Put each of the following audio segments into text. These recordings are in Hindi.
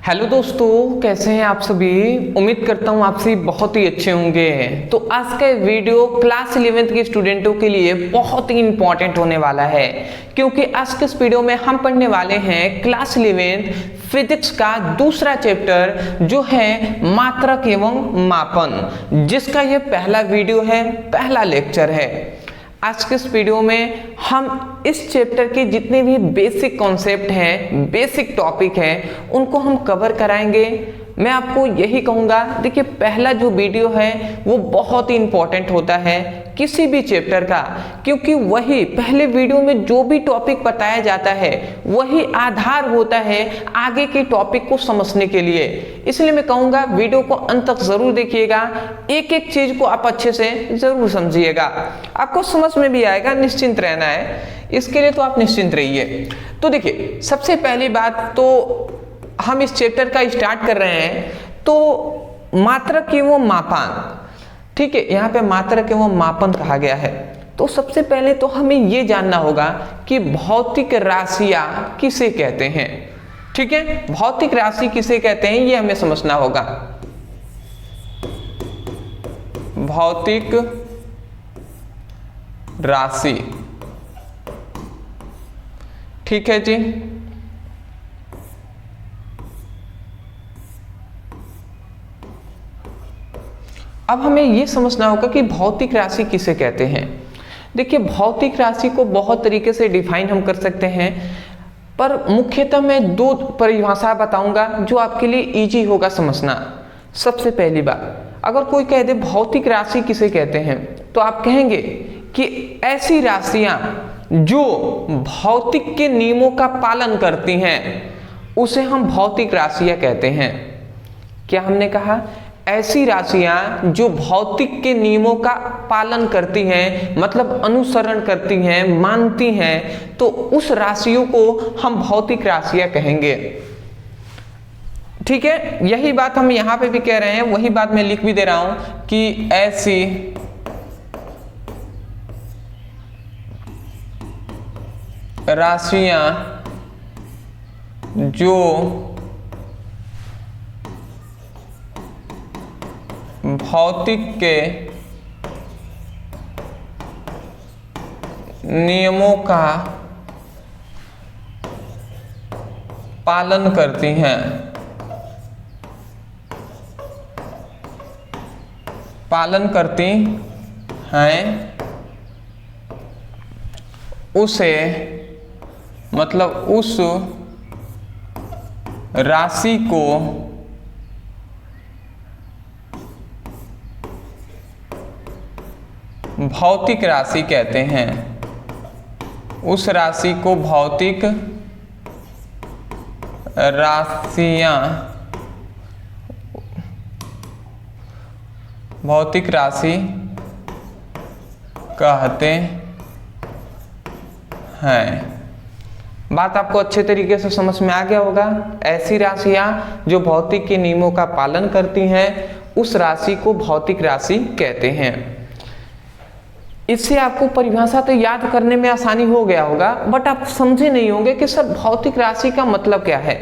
हेलो दोस्तों, कैसे हैं आप सभी। उम्मीद करता हूं आप सभी बहुत ही अच्छे होंगे। तो आज का वीडियो क्लास 11th के स्टूडेंटों के लिए बहुत ही इंपॉर्टेंट होने वाला है, क्योंकि आज के इस वीडियो में हम पढ़ने वाले हैं क्लास 11th फिजिक्स का दूसरा चैप्टर जो है मात्रक एवं मापन, जिसका ये पहला वीडियो है, पहला लेक्चर है। आज के इस वीडियो में हम इस चैप्टर के जितने भी बेसिक कॉन्सेप्ट हैं, बेसिक टॉपिक हैं, उनको हम कवर कराएंगे। मैं आपको यही कहूँगा, देखिए पहला जो वीडियो है वो बहुत ही इंपॉर्टेंट होता है किसी भी चैप्टर का, क्योंकि वही पहले वीडियो में जो भी टॉपिक बताया जाता है वही आधार होता है आगे के टॉपिक को समझने के लिए। इसलिए मैं कहूँगा वीडियो को अंत तक जरूर देखिएगा, एक एक चीज को आप अच्छे से जरूर समझिएगा, आपको समझ में भी आएगा। निश्चिंत रहना है, इसके लिए तो आप निश्चिंत रहिए। तो देखिए सबसे पहली बात तो हम इस चैप्टर का स्टार्ट कर रहे हैं, तो मात्रक एवं मापांक, ठीक है, यहाँ पे मात्रक एवं मापन कहा गया है। तो सबसे पहले तो हमें ये जानना होगा कि भौतिक राशियां किसे कहते हैं। ठीक है, भौतिक राशि किसे कहते हैं ये हमें समझना होगा। भौतिक राशि, ठीक है जी। अब हमें यह समझना होगा कि भौतिक राशि किसे कहते हैं। देखिए भौतिक राशि को बहुत तरीके से डिफाइन हम कर सकते हैं, पर मुख्यतः मैं दो परिभाषा बताऊंगा जो आपके लिए इजी होगा समझना। सबसे पहली बात, अगर कोई कह दे भौतिक राशि किसे कहते हैं, तो आप कहेंगे कि ऐसी राशियां जो भौतिक के नियमों का पालन करती हैं उसे हम भौतिक राशियां कहते हैं। क्या हमने कहा? ऐसी राशियां जो भौतिक के नियमों का पालन करती हैं, मतलब अनुसरण करती हैं, मानती हैं, तो उस राशियों को हम भौतिक राशियां कहेंगे। ठीक है, यही बात हम यहां पे भी कह रहे हैं, वही बात मैं लिख भी दे रहा हूं कि ऐसी राशियां जो भौतिक के नियमों का पालन करती हैं, उसे मतलब उस राशि को भौतिक राशि कहते हैं। उस राशि को भौतिक राशि कहते हैं। बात आपको अच्छे तरीके से समझ में आ गया होगा। ऐसी राशियां जो भौतिक के नियमों का पालन करती हैं उस राशि को भौतिक राशि कहते हैं। इससे आपको परिभाषा तो याद करने में आसानी हो गया होगा, बट आप समझे नहीं होंगे कि सर भौतिक राशि का मतलब क्या है।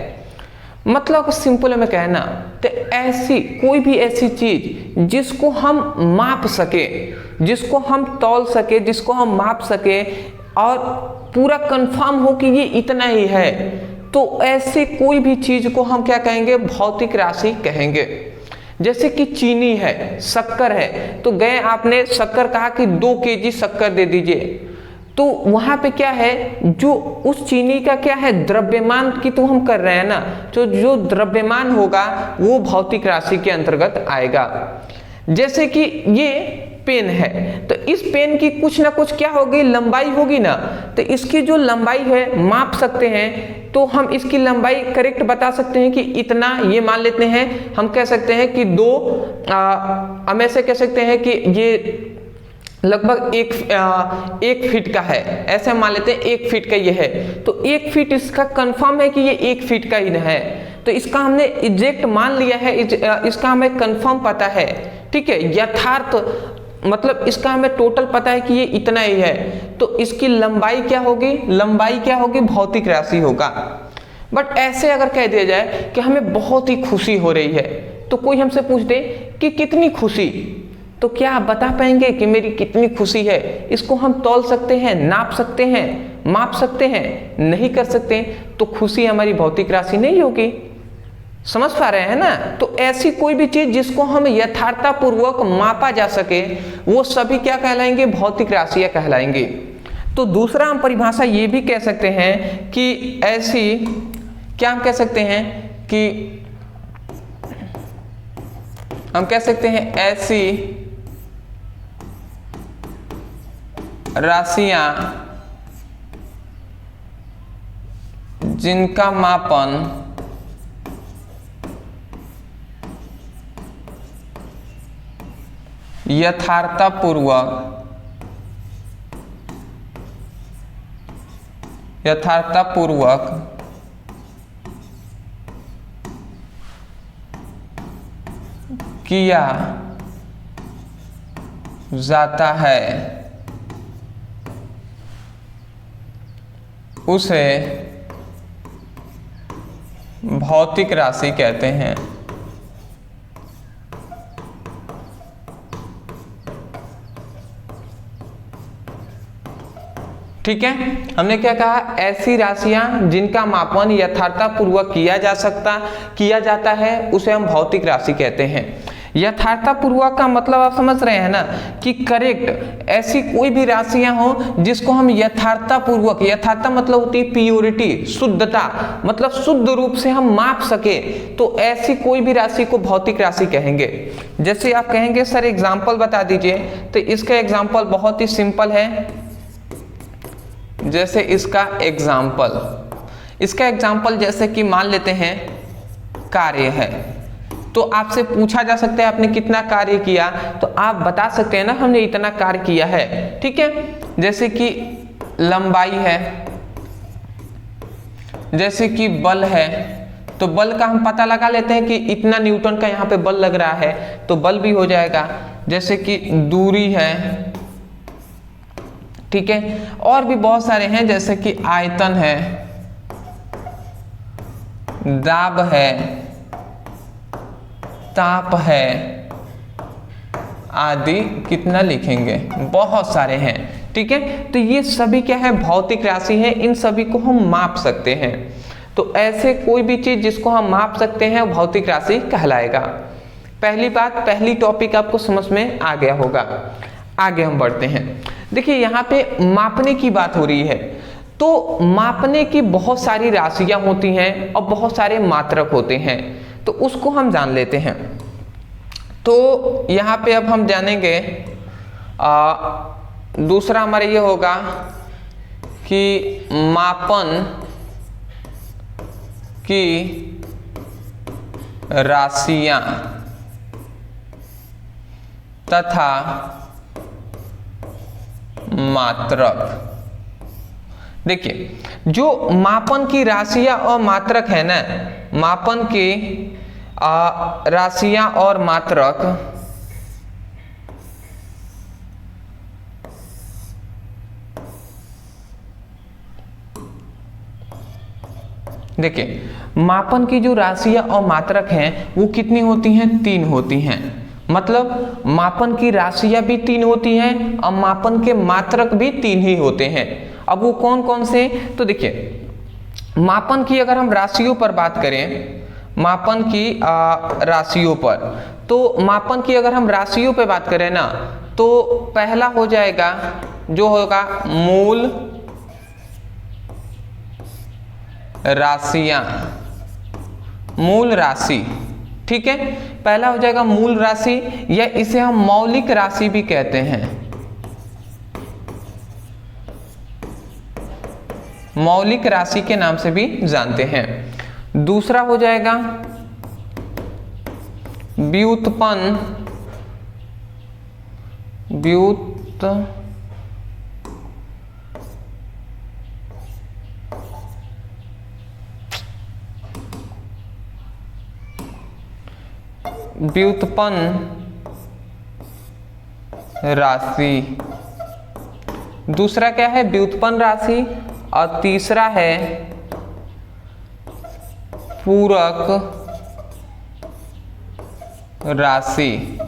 मतलब सिंपल में कहना तो ऐसी कोई भी ऐसी चीज जिसको हम माप सके, जिसको हम तौल सके, जिसको हम माप सके और पूरा कंफर्म हो कि ये इतना ही है, तो ऐसे कोई भी चीज को हम क्या कहेंगे? भौतिक राशि कहेंगे। जैसे कि चीनी है, शक्कर है, तो गए आपने शक्कर कहा कि 2 केजी शक्कर दे दीजिए, तो वहां पे क्या है, जो उस चीनी का क्या है, द्रव्यमान की तो हम कर रहे हैं ना, तो जो द्रव्यमान होगा वो भौतिक राशि के अंतर्गत आएगा। जैसे कि ये पेन है, तो इस पेन की कुछ ना कुछ क्या होगी, लंबाई होगी ना, तो इसकी जो लंबाई है माप सकते हैं, तो हम इसकी लंबाई करेक्ट बता सकते हैं कि इतना, ये मान लेते हैं, हम कह सकते हैं कि 2, हम ऐसे कह सकते हैं कि ये लगभग एक फीट का है, ऐसे मान लेते हैं 1 फीट का ये है, तो 1 फीट इसका कंफर्म है कि ये 1 फीट का ही है, तो इसका हमने एग्जैक्ट मान लिया है, इसका हमें कंफर्म पता है। ठीक है, यथार्थ मतलब इसका हमें टोटल पता है कि ये इतना ही है, तो इसकी लंबाई क्या होगी, लंबाई क्या होगी, भौतिक राशि होगा। बट ऐसे अगर कह दिया जाए कि हमें बहुत ही खुशी हो रही है, तो कोई हमसे पूछ दे कि कितनी खुशी, तो क्या आप बता पाएंगे कि मेरी कितनी खुशी है? इसको हम तौल सकते हैं, नाप सकते हैं, माप सकते हैं? नहीं कर सकते। तो खुशी हमारी भौतिक राशि नहीं होगी। समझ पा रहे हैं ना? तो ऐसी कोई भी चीज जिसको हम यथार्थपूर्वक मापा जा सके, वो सभी क्या कहलाएंगे? भौतिक राशियां कहलाएंगे। तो दूसरा हम परिभाषा ये भी कह सकते हैं कि ऐसी, क्या हम कह सकते हैं कि हम कह सकते हैं ऐसी राशियां जिनका मापन यथार्थपूर्वक किया जाता है, उसे भौतिक राशि कहते हैं। ठीक है, हमने क्या कहा? ऐसी राशियां जिनका मापन यथार्थपूर्वक किया जाता है, उसे हम भौतिक राशि कहते हैं। यथार्थपूर्वक का मतलब आप समझ रहे हैं ना कि करेक्ट, ऐसी कोई भी राशियां हो जिसको हम यथार्थपूर्वक, यथार्थ मतलब होती है प्योरिटी, शुद्धता, मतलब शुद्ध रूप से हम माप सके, तो ऐसी कोई भी राशि को भौतिक राशि कहेंगे। जैसे आप कहेंगे सर एग्जाम्पल बता दीजिए, तो इसका एग्जाम्पल बहुत ही सिंपल है। जैसे इसका एग्जाम्पल जैसे कि मान लेते हैं कार्य है, तो आपसे पूछा जा सकता है आपने कितना कार्य किया, तो आप बता सकते हैं ना हमने इतना कार्य किया है। ठीक है, जैसे कि लंबाई है, जैसे कि बल है, तो बल का हम पता लगा लेते हैं कि इतना न्यूटन का यहाँ पे बल लग रहा है, तो बल भी हो जाएगा। जैसे कि दूरी है, ठीक है, और भी बहुत सारे हैं, जैसे कि आयतन है, दाब है, ताप है आदि, कितना लिखेंगे, बहुत सारे हैं। ठीक है, तो ये सभी क्या है? भौतिक राशि है, इन सभी को हम माप सकते हैं। तो ऐसे कोई भी चीज जिसको हम माप सकते हैं वो भौतिक राशि कहलाएगा। पहली बात, पहली टॉपिक आपको समझ में आ गया होगा। आगे हम बढ़ते हैं। देखिए यहाँ पे मापने की बात हो रही है, तो मापने की बहुत सारी राशियां होती हैं और बहुत सारे मात्रक होते हैं, तो उसको हम जान लेते हैं। तो यहाँ पे अब हम जानेंगे, दूसरा हमारा ये होगा कि मापन की राशियां तथा मात्रक। देखिए जो मापन की राशियां और मात्रक है ना, मापन की राशियां और मात्रक देखिए मापन की जो राशियां और मात्रक हैं वो कितनी होती हैं? 3 होती हैं। मतलब मापन की राशियां भी 3 होती हैं और मापन के मात्रक भी 3 ही होते हैं। अब वो कौन कौन से? तो देखिए मापन की अगर हम राशियों पर बात करें, मापन की राशियों पर, तो मापन की अगर हम राशियों पर बात करें ना, तो पहला हो जाएगा जो होगा मूल राशियां, मूल राशि। ठीक है, पहला हो जाएगा मूल राशि, या इसे हम मौलिक राशि भी कहते हैं, मौलिक राशि के नाम से भी जानते हैं। दूसरा हो जाएगा व्युत्पन्न, व्युत्पन्न राशि। दूसरा क्या है? व्युत्पन्न राशि। और तीसरा है पूरक राशि।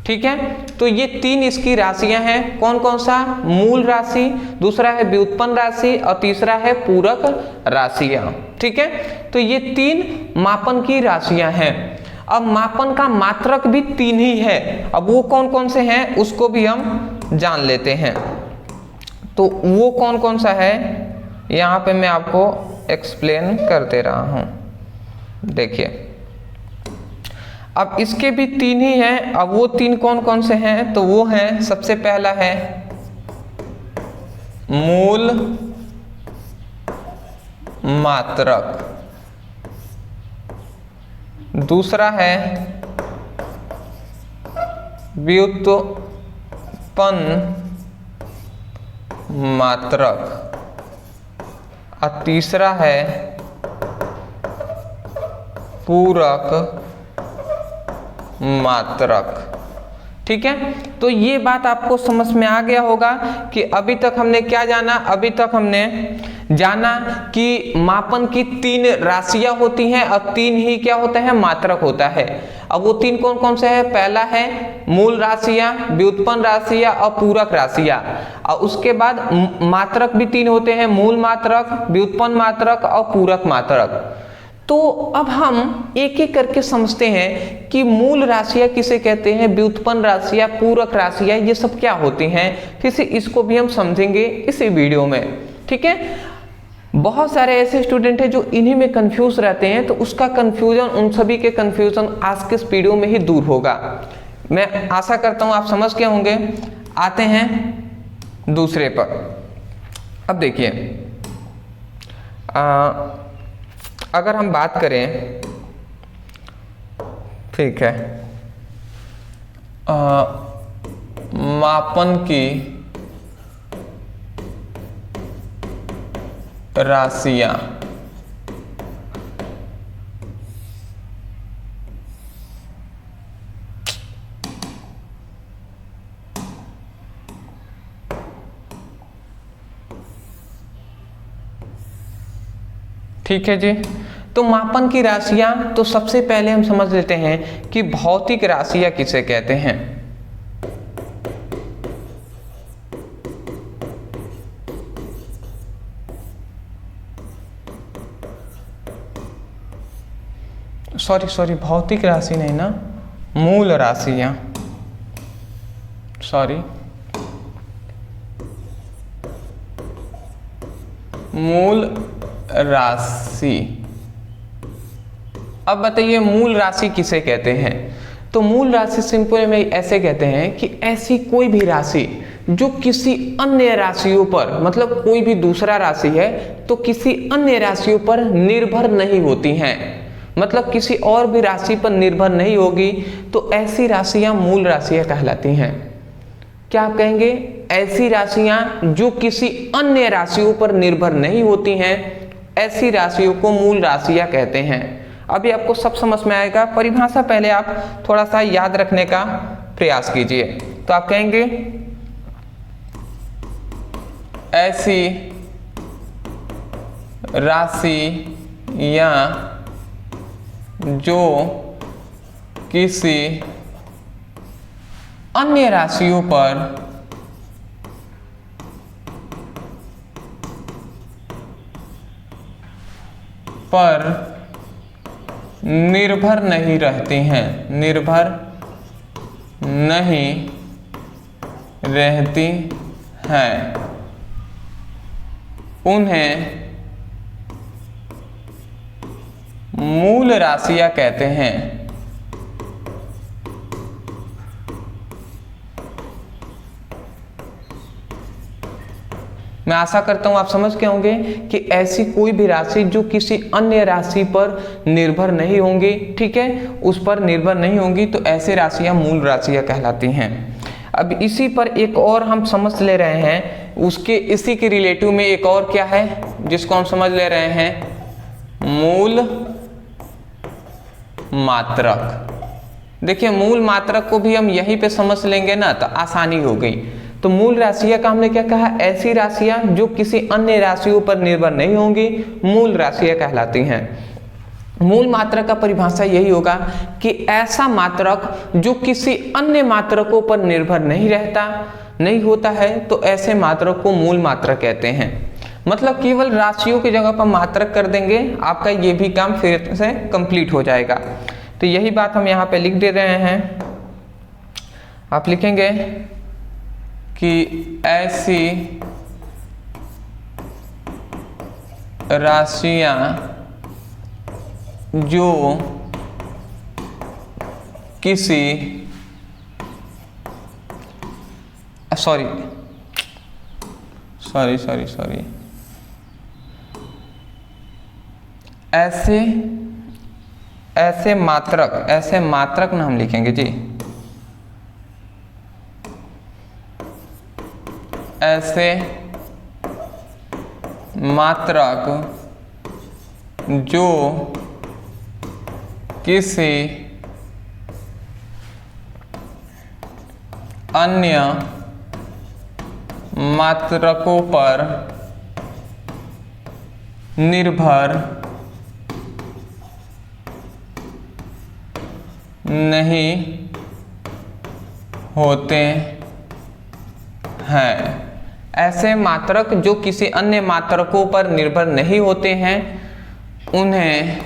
ठीक है, तो ये तीन इसकी राशियां हैं। कौन कौन सा? मूल राशि, दूसरा है व्युत्पन्न राशि और तीसरा है पूरक राशियां। ठीक है, तो ये तीन मापन की राशियां हैं। अब मापन का मात्रक भी तीन ही है। अब वो कौन कौन से हैं उसको भी हम जान लेते हैं। तो वो कौन कौन सा है यहाँ पे मैं आपको एक्सप्लेन कर दे रहा हूं। देखिए, अब इसके भी तीन ही हैं। अब वो तीन कौन कौन से हैं? तो वो हैं, सबसे पहला है मूल मात्रक, दूसरा है व्युत्पन्न मात्रक और तीसरा है पूरक मात्रक। ठीक है, तो ये बात आपको समझ में आ गया होगा कि अभी तक हमने क्या जाना? अभी तक हमने जाना कि मापन की तीन राशियां होती हैं और तीन ही क्या होता है? मात्रक होता है। अब वो तीन कौन कौन से हैं? पहला है मूल राशियां, व्युत्पन्न राशियां और पूरक राशियां। और उसके बाद मात्रक भी तीन होते हैं, मूल मात्रक, व्युत्पन्न मात्रक और पूरक मात्रक। तो अब हम एक एक करके समझते हैं कि मूल राशियां किसे कहते हैं, व्युत्पन्न राशियां, पूरक राशियां, ये सब क्या होती हैं। फिर से इसको भी हम समझेंगे इसी वीडियो में। ठीक है, बहुत सारे ऐसे स्टूडेंट हैं जो इन्हीं में कंफ्यूज रहते हैं, तो उसका कंफ्यूजन, उन सभी के कंफ्यूजन आज के इस वीडियो में ही दूर होगा। मैं आशा करता हूं आप समझ के होंगे। आते हैं दूसरे पर। अब देखिए, अगर हम बात करें, ठीक है, मापन की राशियां, ठीक है जी। तो मापन की राशियां, तो सबसे पहले हम समझ लेते हैं कि भौतिक राशियां किसे कहते हैं। सॉरी, भौतिक राशि नहीं ना, मूल राशियां, सॉरी, मूल राशि। अब बताइए मूल राशि किसे कहते हैं? तो मूल राशि सिंपल में ऐसे कहते हैं कि ऐसी कोई भी राशि जो किसी अन्य राशियों पर, मतलब कोई भी दूसरा राशि है तो किसी अन्य राशियों पर निर्भर नहीं होती हैं, मतलब किसी और भी राशि पर निर्भर नहीं होगी, तो ऐसी राशियां मूल राशियां कहलाती हैं। क्या आप कहेंगे? ऐसी राशियां जो किसी अन्य राशियों पर निर्भर नहीं होती हैं, ऐसी राशियों को मूल राशियां कहते हैं। अभी आपको सब समझ में आएगा। परिभाषा पहले आप थोड़ा सा याद रखने का प्रयास कीजिए। तो आप कहेंगे ऐसी राशियां जो किसी अन्य राशियों पर निर्भर नहीं रहती हैं, निर्भर नहीं रहती हैं, उन्हें मूल राशियां कहते हैं। मैं आशा करता हूं आप समझ के होंगे कि ऐसी कोई भी राशि जो किसी अन्य राशि पर निर्भर नहीं होंगी, ठीक है, उस पर निर्भर नहीं होंगी, तो ऐसे राशियां मूल राशियां कहलाती हैं। अब इसी पर एक और हम समझ ले रहे हैं, उसके इसी के रिलेटिव में एक और क्या है जिसको हम समझ ले रहे हैं, मूल मात्रक। देखिए मूल मात्रक को भी हम यहीं पे समझ लेंगे ना तो आसानी हो गई। तो मूल राशियां का हमने क्या कहा, ऐसी राशियां जो किसी अन्य राशियों पर निर्भर नहीं होंगी, मूल राशियां कहलाती हैं। मूल मात्रक का परिभाषा यही होगा कि ऐसा मात्रक जो किसी अन्य मात्रकों पर निर्भर नहीं होता है, तो ऐसे मात्रक को मूल मात्रक कहते हैं। मतलब केवल राशियों की जगह पर मात्रक कर देंगे, आपका ये भी काम फिर से कंप्लीट हो जाएगा। तो यही बात हम यहाँ पे लिख दे रहे हैं। आप लिखेंगे कि ऐसी राशियां जो किसी सॉरी ऐसे मात्रक ना हम लिखेंगे जी, ऐसे मात्रक जो किसी अन्य मात्रकों पर निर्भर नहीं होते हैं। ऐसे मात्रक जो किसी अन्य मात्रकों पर निर्भर नहीं होते हैं, उन्हें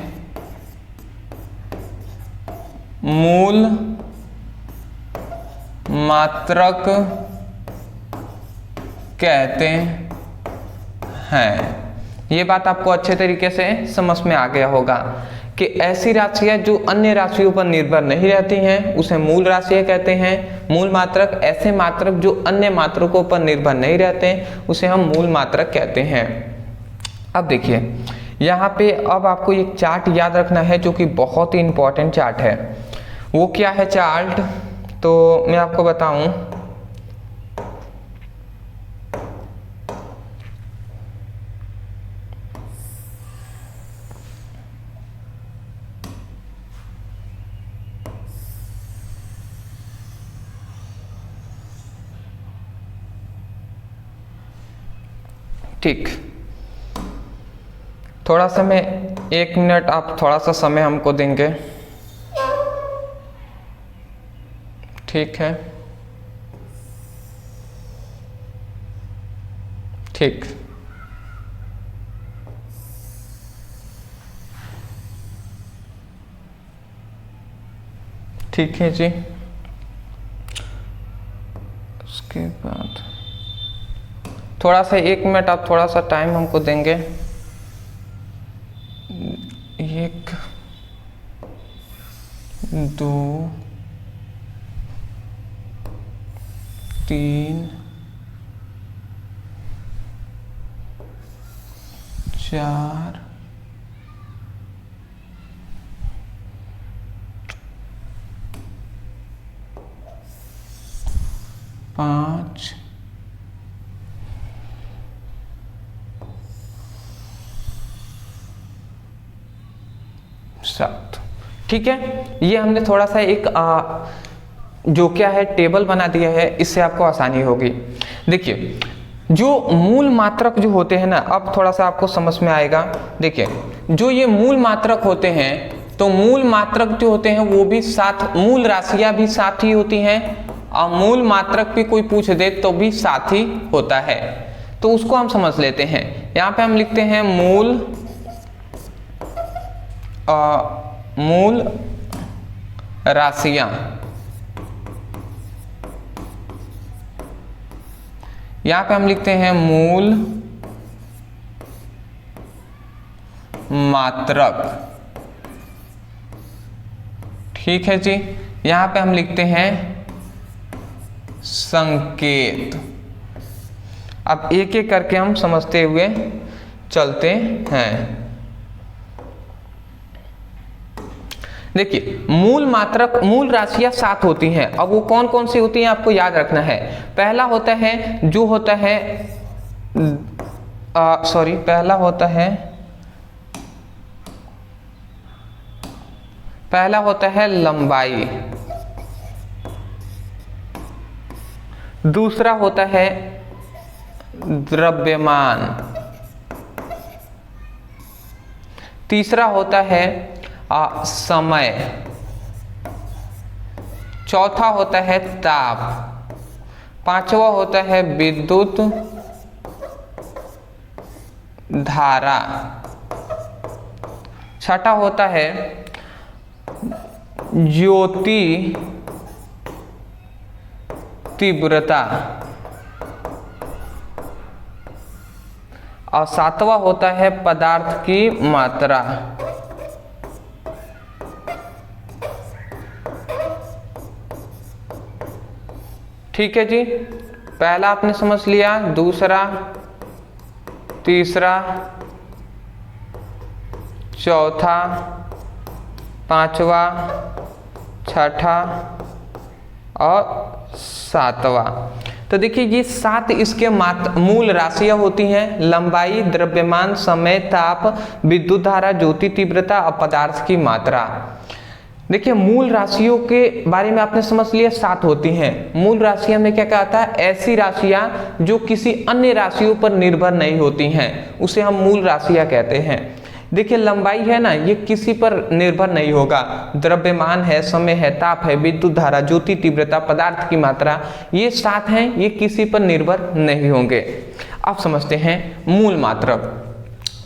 मूल मात्रक कहते हैं। ये बात आपको अच्छे तरीके से समझ में आ गया होगा कि ऐसी राशियां जो अन्य राशियों पर निर्भर नहीं रहती हैं, उसे मूल राशियां कहते हैं। मूल मात्रक ऐसे मात्रक जो अन्य मात्रकों पर निर्भर नहीं रहते, उसे हम मूल मात्रक कहते हैं। अब देखिए यहाँ पे अब आपको एक चार्ट याद रखना है जो कि बहुत ही इंपॉर्टेंट चार्ट है। वो क्या है चार्ट, तो मैं आपको बताऊं। ठीक, थोड़ा समय 1 मिनट आप थोड़ा सा समय हमको देंगे, ठीक है? ठीक, ठीक है जी। उसके बाद थोड़ा सा 1 मिनट आप थोड़ा सा टाइम हमको देंगे। 1 2 3 4 5 7। ठीक है, ये हमने थोड़ा सा एक जो क्या है टेबल बना दिया है, इससे आपको आसानी होगी। देखिए जो मूल मात्रक जो होते हैं ना, अब थोड़ा सा आपको समझ में आएगा। देखिए जो ये मूल मात्रक होते हैं, तो मूल मात्रक जो होते हैं वो भी साथ, मूल राशियां भी साथ ही होती हैं, और मूल मात्रक भी कोई पूछ दे तो भी साथ ही होता है। तो उसको हम समझ लेते हैं। यहाँ पे हम लिखते हैं मूल राशियां। यहाँ पे हम लिखते हैं मूल मात्रक। ठीक है जी। यहाँ पे हम लिखते हैं संकेत। अब एक एक करके हम समझते हुए चलते हैं। देखिए मूल मात्रक, मूल राशियां 7 होती हैं। अब वो कौन कौन सी होती हैं आपको याद रखना है। पहला होता है जो होता है पहला होता है लंबाई। दूसरा होता है द्रव्यमान, तीसरा होता है समय, चौथा होता है ताप, पांचवा होता है विद्युत धारा, छठा होता है ज्योति तीव्रता और सातवां होता है पदार्थ की मात्रा। ठीक है जी, पहला आपने समझ लिया, दूसरा, तीसरा, चौथा, पांचवा, छठा और सातवां। तो देखिए ये 7 इसके मूल राशियां होती हैं, लंबाई, द्रव्यमान, समय, ताप, विद्युत धारा, ज्योति तीव्रता और पदार्थ की मात्रा। देखिए मूल राशियों के बारे में आपने समझ लिया, 7 होती हैं। मूल राशियां में क्या कहता है, ऐसी राशियां जो किसी अन्य राशियों पर निर्भर नहीं होती हैं, उसे हम मूल राशियां कहते हैं। देखिए लंबाई है ना, ये किसी पर निर्भर नहीं होगा, द्रव्यमान है, समय है, ताप है, विद्युत धारा, ज्योति तीव्रता, पदार्थ की मात्रा, ये 7 हैं, ये किसी पर निर्भर नहीं होंगे। अब समझते हैं मूल मात्रक।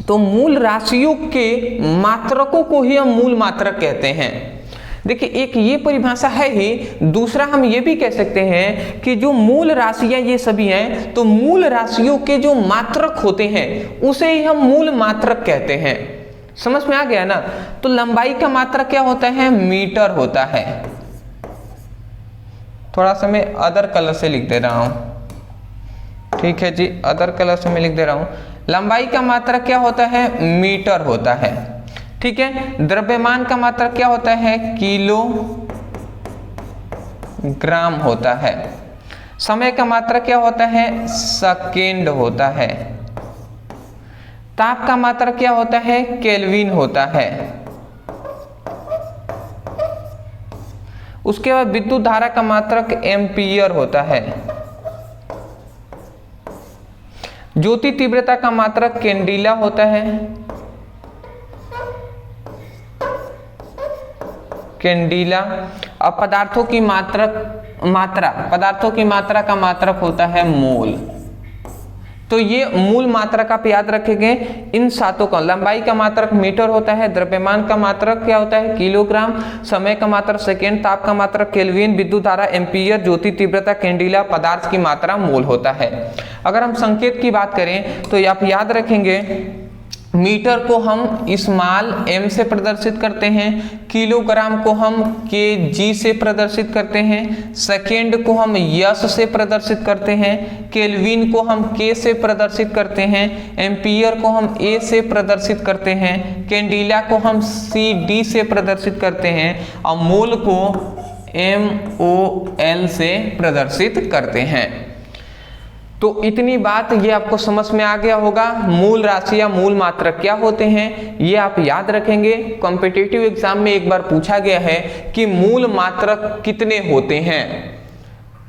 तो मूल राशियों के मात्रकों को ही हम मूल मात्रक कहते हैं। देखिए एक ये परिभाषा है ही, दूसरा हम ये भी कह सकते हैं कि जो मूल राशियां ये सभी हैं, तो मूल राशियों के जो मात्रक होते हैं उसे ही हम मूल मात्रक कहते हैं। समझ में आ गया ना। तो लंबाई का मात्रक क्या होता है, मीटर होता है। थोड़ा सा मैं अदर कलर से लिख दे रहा हूं, ठीक है जी, अदर कलर से मैं लिख दे रहा हूं। लंबाई का मात्रक क्या होता है, मीटर होता है। ठीक है, द्रव्यमान का मात्रक क्या होता है, किलो ग्राम होता है। समय का मात्रक क्या होता है, सेकेंड होता है। ताप का मात्रक क्या होता है, केल्विन होता है। उसके बाद विद्युत धारा का मात्रक एम्पियर होता है। ज्योति तीव्रता का मात्रक कैंडिला होता है, कैंडिला। अब पदार्थों की पदार्थों की मात्रा का मात्रक होता है मोल। तो ये मूल मात्रक आप याद रखेंगे इन 7 का। लंबाई का मात्रक मीटर होता है, द्रव्यमान का मात्रक क्या होता है, किलोग्राम, समय का मात्रक सेकेंड, ताप का मात्रक केल्विन, विद्युत धारा एम्पियर, ज्योति तीव्रता कैंडिला, पदार्थ की मात्रा मोल होता है। अगर हम संकेत की बात करें तो आप याद रखेंगे मीटर को हम स्मॉल m से प्रदर्शित करते हैं, किलोग्राम को हम kg से प्रदर्शित करते हैं, सेकेंड को हम यस से प्रदर्शित करते हैं, केल्विन को हम k से प्रदर्शित करते हैं, एम्पियर को हम a से प्रदर्शित करते हैं, कैंडिला को हम cd से प्रदर्शित करते हैं और मोल को mol से प्रदर्शित करते हैं। तो इतनी बात ये आपको समझ में आ गया होगा। मूल राशि या मूल मात्रक क्या होते हैं ये आप याद रखेंगे। कॉम्पिटिटिव एग्जाम में एक बार पूछा गया है कि मूल मात्रक कितने होते हैं,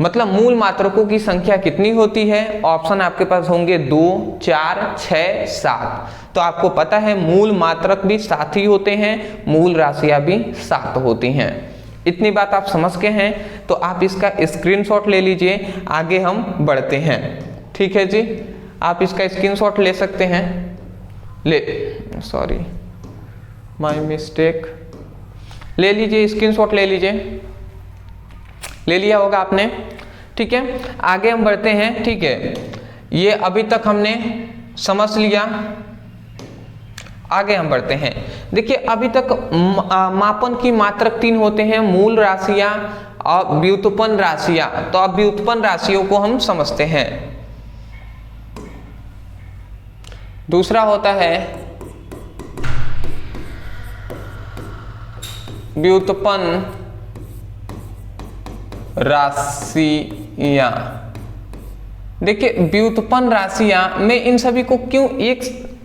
मतलब मूल मात्रकों की संख्या कितनी होती है। ऑप्शन आपके पास होंगे 2, 4, 6, 7। तो आपको पता है मूल मात्रक भी 7 ही होते हैं, मूल राशियां भी 7 होती हैं। इतनी बात आप समझ के हैं तो आप इसका स्क्रीनशॉट ले लीजिए, आगे हम बढ़ते हैं। ठीक है जी, आप इसका स्क्रीनशॉट ले सकते हैं। सॉरी माय मिस्टेक, ले लीजिए स्क्रीनशॉट ले लीजिए, ले लिया होगा आपने। ठीक है, आगे हम बढ़ते हैं। ठीक है, ये अभी तक हमने समझ लिया, आगे हम बढ़ते हैं। देखिए अभी तक मापन की मात्रक 3 होते हैं, मूल राशियां और व्युत्पन्न राशियां। तो अब व्युत्पन्न राशियों को हम समझते हैं। दूसरा होता है व्युत्पन्न राशियां। देखिए व्युत्पन्न राशियां, मैं इन सभी को क्यों एक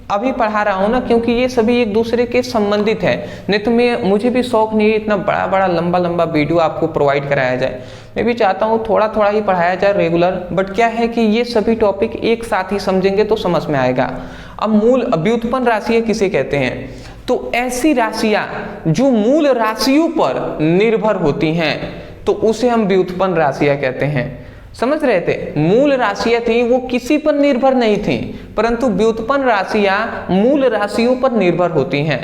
अभी पढ़ा रहा हूँ ना, क्योंकि ये सभी एक दूसरे के संबंधित है। नहीं तो मुझे भी शौक नहीं है इतना बड़ा बड़ा लंबा लंबा वीडियो आपको प्रोवाइड कराया जाए। मैं भी चाहता हूँ थोड़ा थोड़ा ही पढ़ाया जाए रेगुलर, बट क्या है कि ये सभी टॉपिक एक साथ ही समझेंगे तो समझ में आएगा। अब मूल व्युत्पन्न राशियाँ किसे कहते हैं? तो ऐसी राशियाँ जो मूल राशियों पर निर्भर होती हैं तो उसे हम व्युत्पन्न राशियाँ कहते हैं। समझ रहे थे? मूल राशियां थी वो किसी पर निर्भर नहीं थी, परंतु व्युत्पन्न राशियां मूल राशियों पर निर्भर होती हैं।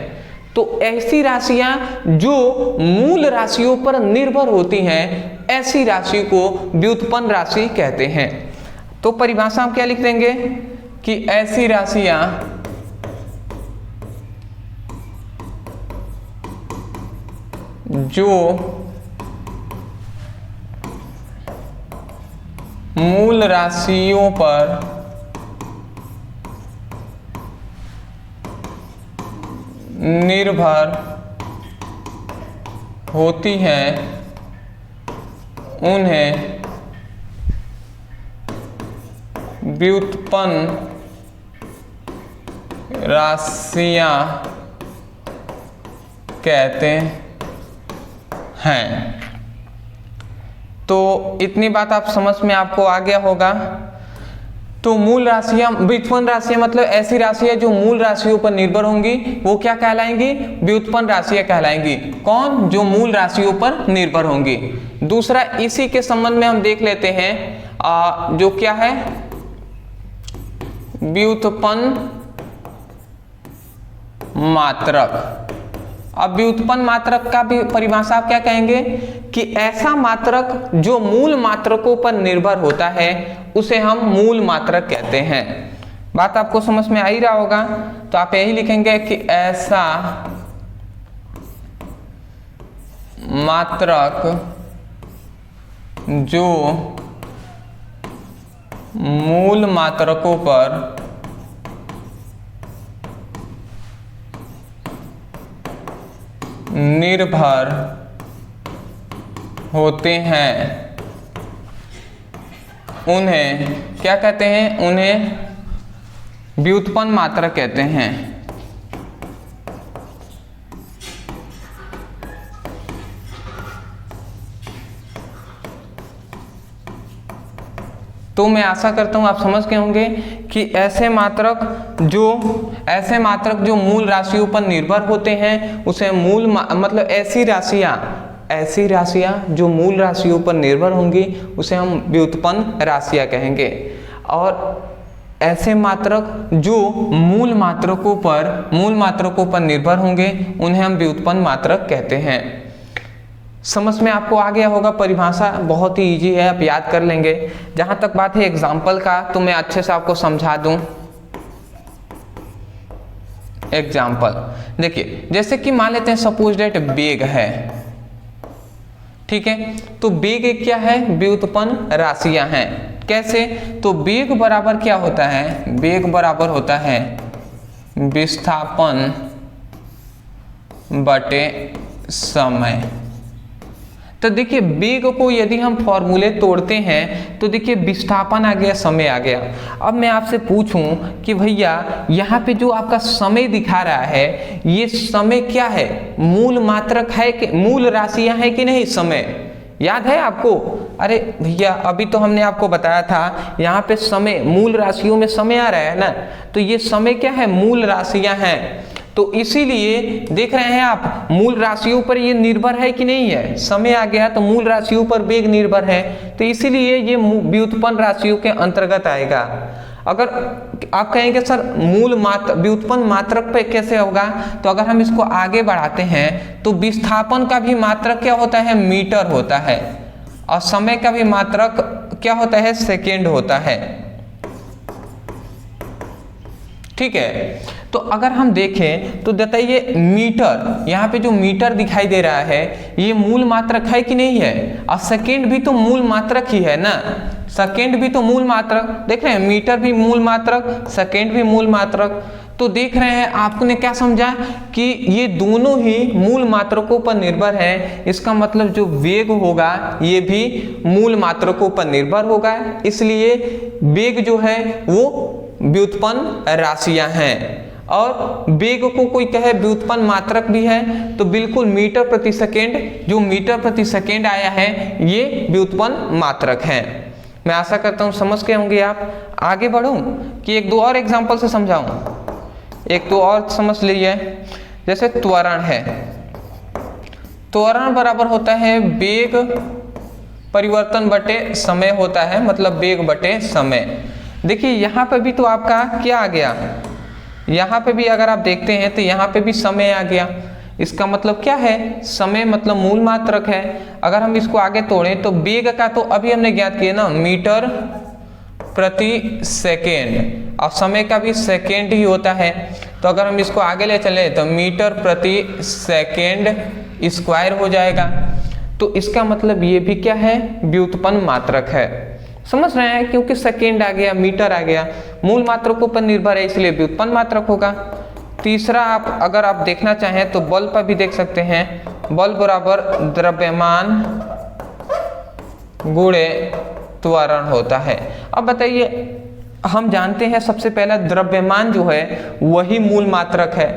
तो ऐसी राशियां जो मूल राशियों पर निर्भर होती हैं, ऐसी राशि को व्युत्पन्न राशि कहते हैं। तो परिभाषा हम क्या लिख देंगे कि ऐसी राशियां जो मूल राशियों पर निर्भर होती हैं उन्हें व्युत्पन्न राशियां कहते हैं। तो इतनी बात आप समझ में आपको आ गया होगा। तो मूल राशियां, व्युत्पन्न राशियां मतलब ऐसी राशियां जो मूल राशियों पर निर्भर होंगी, वो क्या कहलाएंगी? व्युत्पन्न राशियां कहलाएंगी। कौन? जो मूल राशियों पर निर्भर होंगी। दूसरा इसी के संबंध में हम देख लेते हैं जो क्या है व्युत्पन्न मात्रक। अब व्युत्पन्न मात्रक का भी परिभाषा आप क्या कहेंगे कि ऐसा मात्रक जो मूल मात्रकों पर निर्भर होता है उसे हम मूल मात्रक कहते हैं। बात आपको समझ में आ ही रहा होगा। तो आप यही लिखेंगे कि ऐसा मात्रक जो मूल मात्रकों पर निर्भर होते हैं उन्हें क्या कहते हैं? उन्हें व्युत्पन्न मात्रक कहते हैं। तो मैं आशा करता हूं आप समझ गए होंगे कि ऐसे मात्रक जो मूल राशियों पर निर्भर होते हैं उसे मतलब ऐसी राशियां जो मूल राशियों पर निर्भर होंगी उसे हम व्युत्पन्न राशियां कहेंगे। और ऐसे मात्रक जो मूल मात्रकों पर निर्भर होंगे उन्हें हम व्युत्पन्न मात्रक कहते हैं। समझ में आपको आ गया होगा। परिभाषा बहुत ही इजी है, आप याद कर लेंगे। जहां तक बात है एग्जाम्पल का, तो मैं अच्छे से आपको समझा दूं। एग्जाम्पल देखिए, जैसे कि मान लेते हैं सपोज डेट वेग है, ठीक है। तो वेग क्या है? व्युत्पन्न राशियां हैं। कैसे? तो वेग बराबर क्या होता है? वेग बराबर होता है विस्थापन बटे समय। तो देखिए वेग को यदि हम फॉर्मूले तोड़ते हैं तो देखिए विस्थापन आ गया, समय आ गया। अब मैं आपसे पूछूं कि भैया यहाँ पे जो आपका समय दिखा रहा है, ये समय क्या है? मूल मात्रक है कि मूल राशियां है कि नहीं? समय याद है आपको? अरे भैया अभी तो हमने आपको बताया था यहाँ पे समय, मूल राशियों में समय आ रहा है ना, तो ये समय क्या है? मूल राशियां हैं। तो इसीलिए देख रहे हैं आप मूल राशियों पर ये निर्भर है कि नहीं है? समय आ गया तो मूल राशियों पर वेग निर्भर है, तो इसीलिए ये व्युत्पन्न राशियों के अंतर्गत आएगा। अगर आप कहेंगे सर व्युत्पन्न मात्रक पे कैसे होगा, तो अगर हम इसको आगे बढ़ाते हैं तो विस्थापन का भी मात्रक क्या होता है? मीटर होता है, और समय का भी मात्रक क्या होता है? सेकेंड होता है, ठीक है। तो अगर हम देखें तो बताइए मीटर, यहाँ पे जो मीटर दिखाई दे रहा है ये मूल मात्रक है कि नहीं है? और सेकेंड भी तो मूल मात्रक ही है ना, सेकेंड भी तो मूल मात्रक, देख रहे हैं मीटर भी मूल मात्रक, सेकेंड भी मूल मात्रक। तो देख रहे हैं आपने क्या समझा कि ये दोनों ही मूल मात्रकों पर निर्भर है। इसका मतलब जो वेग होगा ये भी मूल मात्रकों पर निर्भर होगा, इसलिए वेग जो है वो व्युत्पन्न राशियां हैं। और वेग को कोई कहे व्युत्पन्न मात्रक भी है तो बिल्कुल मीटर प्रति सेकेंड, जो मीटर प्रति सेकेंड आया है ये व्युत्पन्न मात्रक है। मैं आशा करता हूँ समझ के होंगे आप। आगे बढ़ूं कि एक दो और एग्जांपल से समझाऊं, एक दो और समझ लीजिए। जैसे त्वरण है, त्वरण बराबर होता है वेग परिवर्तन बटे समय होता है, मतलब वेग बटे समय। देखिए यहाँ पे भी तो आपका क्या आ गया, यहाँ पे भी अगर आप देखते हैं तो यहाँ पे भी समय आ गया। इसका मतलब क्या है, समय मतलब मूल मात्रक है। अगर हम इसको आगे तोड़ें तो वेग का तो अभी हमने ज्ञात किया ना, मीटर प्रति सेकेंड, और समय का भी सेकेंड ही होता है। तो अगर हम इसको आगे ले चले तो मीटर प्रति सेकेंड स्क्वायर हो जाएगा। तो इसका मतलब ये भी क्या है, व्युत्पन्न मात्रक है। समझ रहे हैं, क्योंकि सेकेंड आ गया, मीटर आ गया, मूल मात्रकों पर निर्भर है, इसलिए व्युत्पन्न मात्रक होगा। तीसरा आप अगर आप देखना चाहें तो बल पर भी देख सकते हैं, बल बराबर द्रव्यमान गुणे त्वरण होता है। अब बताइए, हम जानते हैं सबसे पहला द्रव्यमान जो है वही मूल मात्रक है,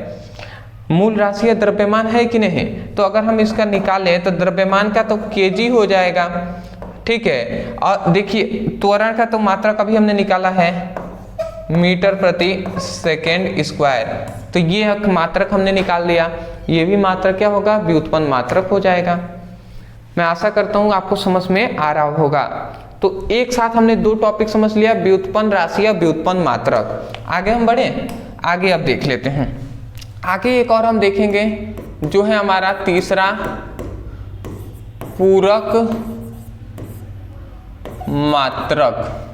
मूल राशि द्रव्यमान है कि नहीं। तो अगर हम इसका निकालें तो द्रव्यमान का तो केजी हो जाएगा, ठीक है। और देखिए त्वरण का तो मात्रक अभी हमने निकाला है मीटर प्रति सेकेंड स्क्वायर, तो ये मात्रक हमने निकाल लिया, ये भी मात्रक क्या होगा, व्युत्पन्न मात्रक हो जाएगा। मैं आशा करता हूँ आपको समझ में आ रहा होगा। तो एक साथ हमने दो टॉपिक समझ लिया, व्युत्पन्न राशि या व्युत्पन्न मात्रक। आगे हम बढ़े, आगे अब देख लेते हैं। आगे एक और हम देखेंगे जो है हमारा तीसरा, पूरक मात्रक,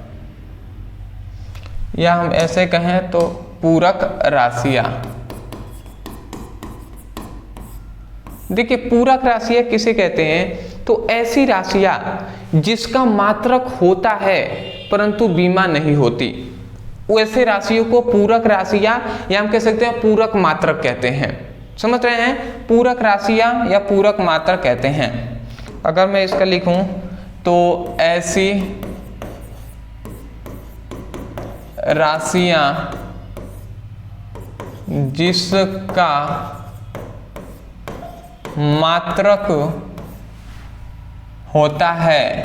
या हम ऐसे कहें तो पूरक राशियां। देखिए पूरक राशियां किसे कहते हैं, तो ऐसी राशियां जिसका मात्रक होता है परंतु बीमा नहीं होती, वैसे राशियों को पूरक राशियां या हम कह सकते हैं पूरक मात्रक कहते हैं। समझ रहे हैं, पूरक राशियां या पूरक मात्रक कहते हैं। अगर मैं इसका लिखूं तो ऐसी राशियां जिसका मात्रक होता है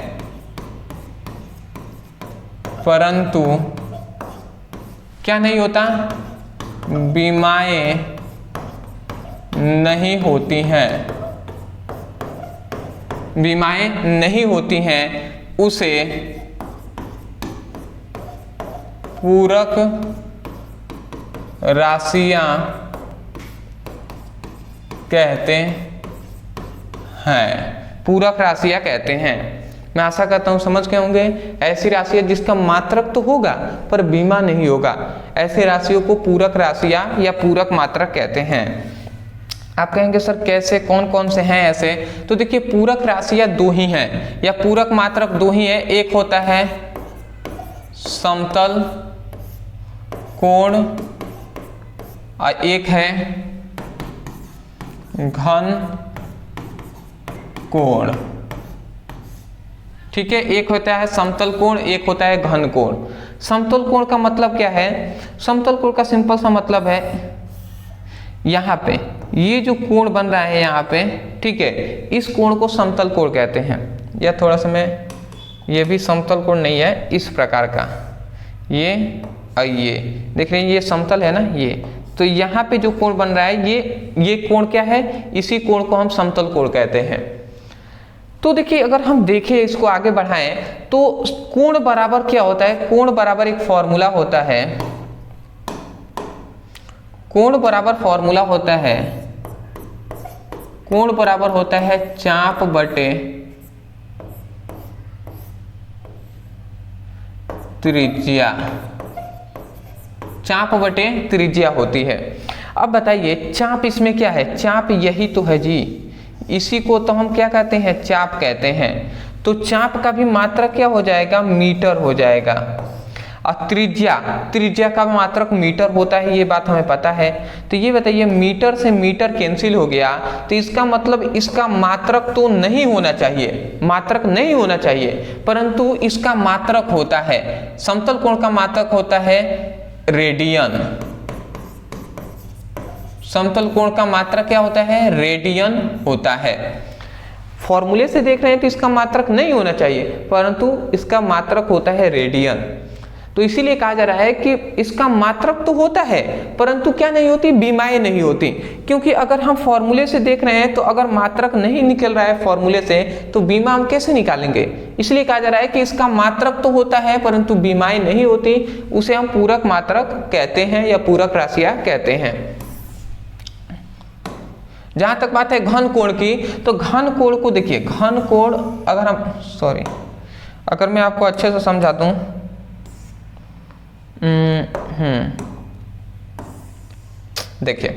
परंतु क्या नहीं होता, बीमाएं नहीं होती हैं, बीमाएं नहीं होती हैं, उसे पूरक राशियां कहते हैं, पूरक राशियां कहते हैं। मैं आशा करता हूं समझ के होंगे। ऐसी राशियां जिसका मात्रक तो होगा पर बीमा नहीं होगा, ऐसे राशियों को पूरक राशियां या पूरक मात्रक कहते हैं। आप कहेंगे सर कैसे, कौन कौन से हैं ऐसे, तो देखिए पूरक राशियां दो ही हैं या पूरक मात्रक दो ही है। एक होता है समतल कोण और एक है घन कोण, ठीक है। एक होता है समतल कोण, एक होता है घन कोण। समतल कोण का मतलब क्या है, समतल कोण का सिंपल सा मतलब है यहाँ पे ये जो कोण बन रहा है यहाँ पे, ठीक है, इस कोण को समतल कोण कहते हैं। या थोड़ा सा मैं, ये भी समतल कोण नहीं है, इस प्रकार का ये और ये देख रहे हैं, ये समतल है ना ये, तो यहाँ पे जो कोण बन रहा है ये कोण क्या है, इसी कोण को हम समतल कोण कहते हैं। तो देखिए अगर हम देखें इसको आगे बढ़ाएं तो कोण बराबर क्या होता है, कोण बराबर एक फॉर्मूला होता है, कोण बराबर फॉर्मूला होता है, कोण बराबर होता है चाप बटे त्रिज्या, चाप बटे त्रिज्या होती है। अब बताइए चाप इसमें क्या है, चाप यही तो है जी, इसी को तो हम क्या कहते हैं, चाप कहते हैं। तो चाप का भी मात्रक क्या हो जाएगा, मीटर हो जाएगा। और त्रिज्या का मात्रक मीटर होता है, ये बात हमें पता है। तो ये बताइए मीटर से मीटर कैंसिल हो गया, तो इसका मतलब इसका मात्रक तो नहीं होना चाहिए, मात्रक नहीं होना चाहिए, परंतु इसका मात्रक होता है, समतल कोण का मात्रक होता है रेडियन, समतल कोण का मात्रक क्या होता है? रेडियन होता है। फॉर्मूले से देख रहे हैं तो इसका मात्रक नहीं होना चाहिए, परंतु इसका मात्रक होता है रेडियन। तो इसीलिए कहा जा रहा है कि इसका मात्रक तो होता है परंतु क्या नहीं होती? बीमाएं नहीं होती। क्योंकि अगर हम फॉर्मूले से देख रहे हैं तो अगर मात्रक नहीं निकल रहा है फॉर्मूले से तो बीमा हम कैसे निकालेंगे? इसलिए कहा जा रहा है कि इसका मात्रक तो होता है परंतु बीमाएं नहीं होती, उसे हम पूरक मात्रक कहते हैं या पूरक राशियां कहते हैं। जहां तक बात है घन कोण की, तो घन कोण को देखिए, घन कोण अगर मैं आपको अच्छे से समझा दूं, देखिए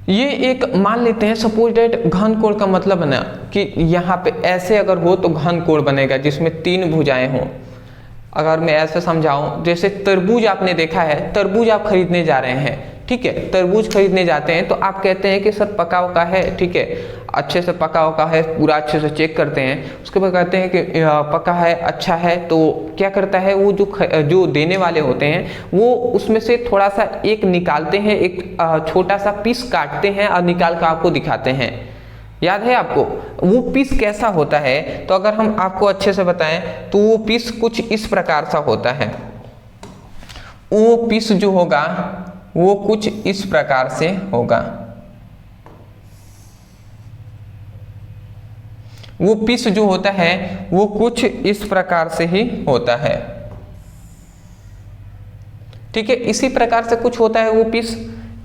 ये एक मान लेते हैं, सपोज डेट घन कोण का मतलब है ना कि यहाँ पे ऐसे अगर हो तो घन कोण बनेगा जिसमें 3 भुजाएं हों। अगर मैं ऐसे समझाऊं, जैसे तरबूज आपने देखा है, तरबूज आप खरीदने जा रहे हैं, ठीक है, तरबूज खरीदने जाते हैं तो आप कहते हैं कि सर पका हुआ है, ठीक है, अच्छे से पका हुआ है, पूरा अच्छे से चेक करते हैं, उसके बाद कहते हैं कि पका है, अच्छा है। तो क्या करता है वो जो देने वाले होते हैं वो उसमें से थोड़ा सा एक निकालते हैं, एक छोटा सा पीस काटते हैं और निकाल कर आपको दिखाते हैं। याद है आपको वो पीस कैसा होता है? तो अगर हम आपको अच्छे से बताएं तो वो पीस कुछ इस प्रकार सा होता है। वो पीस जो होगा वो कुछ इस प्रकार से होगा। वो पीस जो होता है वो कुछ इस प्रकार से ही होता है, ठीक है, इसी प्रकार से कुछ होता है वो पीस,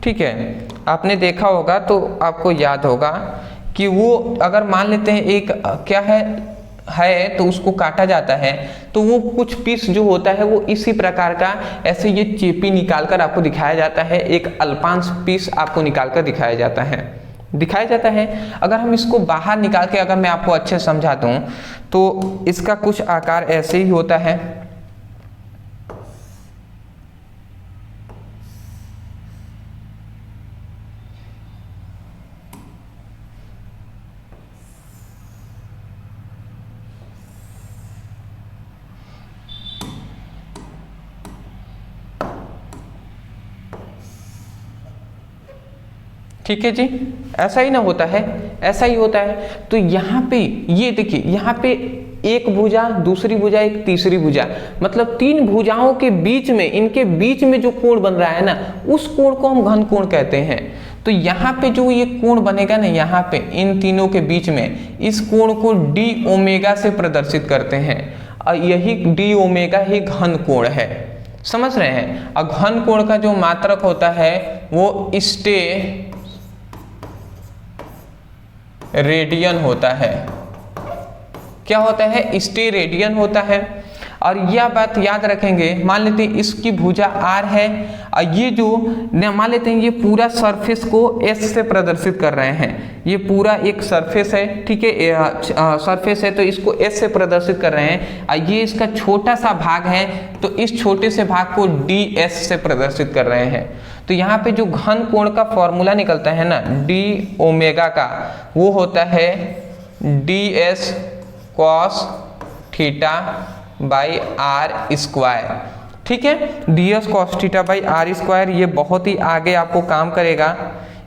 ठीक है। आपने देखा होगा तो आपको याद होगा कि वो अगर मान लेते हैं एक क्या है तो उसको काटा जाता है तो वो कुछ पीस जो होता है वो इसी प्रकार का, ऐसे ये चेपी निकालकर आपको दिखाया जाता है, एक अल्पांश पीस आपको निकालकर दिखाया जाता है। अगर हम इसको बाहर निकाल के अगर मैं आपको अच्छे से समझा दूं तो इसका कुछ आकार ऐसे ही होता है, ठीक है जी, ऐसा ही ना होता है, ऐसा ही होता है। तो यहाँ पे ये देखिए, यहाँ पे एक भुजा, दूसरी भुजा, एक तीसरी भुजा, मतलब 3 भुजाओं के बीच में, इनके बीच में जो कोण बन रहा है ना, उस कोण को हम घन कोण कहते हैं। तो यहाँ पे जो ये कोण बनेगा ना, यहाँ पे इन तीनों के बीच में, इस कोण को डी ओमेगा से प्रदर्शित करते हैं और यही डी ओमेगा ही घन कोण है। समझ रहे हैं? और घन कोण का जो मात्रक होता है वो स्टे रेडियन होता है। क्या होता है? स्टे रेडियन होता है। और यह बात याद रखेंगे, मान लेते हैं इसकी भुजा R है और ये जो मान लेते हैं ये पूरा सरफेस को S से प्रदर्शित कर रहे हैं, ये पूरा एक सरफेस है, ठीक है, सरफेस है तो इसको S से प्रदर्शित कर रहे हैं और ये इसका छोटा सा भाग है तो इस छोटे से भाग को DS से प्रदर्शित कर रहे हैं। तो यहाँ पे जो घन कोण का फॉर्मूला निकलता है ना डी ओमेगा का, वो होता है DS cos theta by R square, ठीक है, DS cos theta by R square. ये बहुत ही आगे आपको काम करेगा,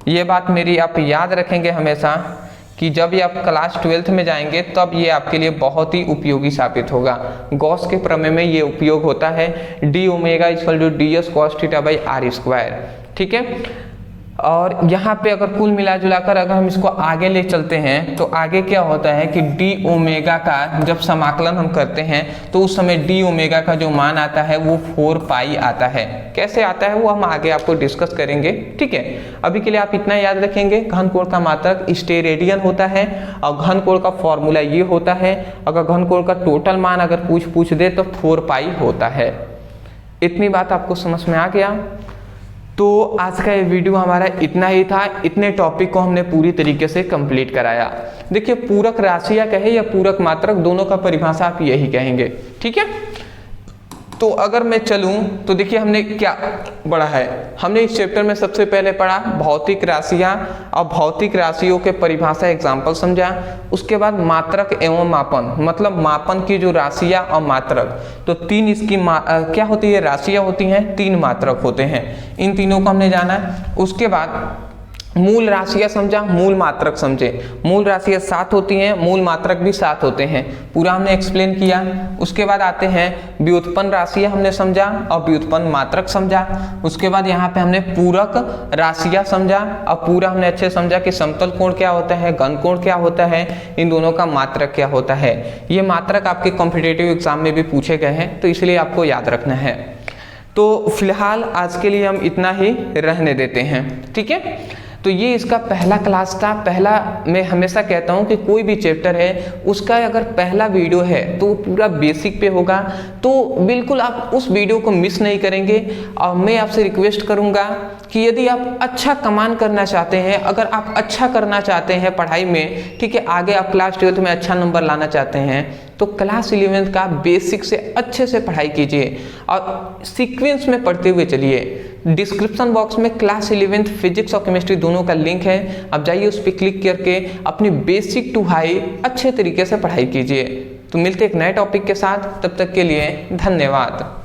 ये बात मेरी आप याद रखेंगे हमेशा कि जब ये आप क्लास 12th में जाएंगे तब ये आपके लिए बहुत ही उपयोगी साबित होगा। गॉस के प्रमेय में ये उपयोग होता है, D omega equal to DS cos theta by R square, ठीक है। और यहाँ पे अगर कुल मिला जुलाकर अगर हम इसको आगे ले चलते हैं तो आगे क्या होता है कि डी ओमेगा का जब समाकलन हम करते हैं तो उस समय डी ओमेगा का जो मान आता है वो 4 पाई आता है। कैसे आता है वो हम आगे आपको डिस्कस करेंगे, ठीक है। अभी के लिए आप इतना याद रखेंगे, घन कोण का मात्रक स्टे रेडियन होता है और घन कोण का फॉर्मूला ये होता है। अगर घन कोण का टोटल मान अगर पूछ दे तो 4 पाई होता है। इतनी बात आपको समझ में आ गया? तो आज का ये वीडियो हमारा इतना ही था। इतने टॉपिक को हमने पूरी तरीके से कंप्लीट कराया। देखिए पूरक राशियां कहे या पूरक मात्रक, दोनों का परिभाषा आप यही कहेंगे, ठीक है। तो अगर मैं चलूं तो देखिए हमने क्या पढ़ा है। हमने इस चैप्टर में सबसे पहले पढ़ा भौतिक राशियां और भौतिक राशियों के परिभाषा एग्जाम्पल समझा। उसके बाद मात्रक एवं मापन, मतलब मापन की जो राशियां और मात्रक, तो तीन इसकी क्या होती है, राशियां होती हैं, तीन मात्रक होते हैं, इन तीनों को हमने जाना। उसके बाद मूल राशियां समझा, मूल मात्रक समझे। मूल राशियां 7 होती हैं, मूल मात्रक भी 7 होते हैं, पूरा हमने एक्सप्लेन किया। उसके बाद आते हैं व्युत्पन्न राशियां हमने समझा और व्युत्पन्न मात्रक समझा। उसके बाद यहाँ पे हमने पूरक राशियां समझा और पूरा हमने अच्छे समझा कि समतल कोण क्या होता है, घन कोण क्या होता है, इन दोनों का मात्रक क्या होता है। ये मात्रक आपके कॉम्पिटिटिव एग्जाम में भी पूछे गए हैं, तो इसलिए आपको याद रखना है। तो फिलहाल आज के लिए हम इतना ही रहने देते हैं, ठीक है। तो ये इसका पहला क्लास था। पहला, मैं हमेशा कहता हूँ कि कोई भी चैप्टर है उसका अगर पहला वीडियो है तो वो पूरा बेसिक पे होगा, तो बिल्कुल आप उस वीडियो को मिस नहीं करेंगे। और मैं आपसे रिक्वेस्ट करूँगा कि यदि आप अच्छा कमान करना चाहते हैं, अगर आप अच्छा करना चाहते हैं पढ़ाई में, ठीक है, आगे आप क्लास 12th में अच्छा नंबर लाना चाहते हैं, तो क्लास 11th का बेसिक से अच्छे से पढ़ाई कीजिए और सीक्वेंस में पढ़ते हुए चलिए। डिस्क्रिप्शन बॉक्स में क्लास 11th फिजिक्स और केमिस्ट्री दोनों का लिंक है, आप जाइए उस पर क्लिक करके अपनी बेसिक टू हाई अच्छे तरीके से पढ़ाई कीजिए। तो मिलते एक नए टॉपिक के साथ, तब तक के लिए धन्यवाद।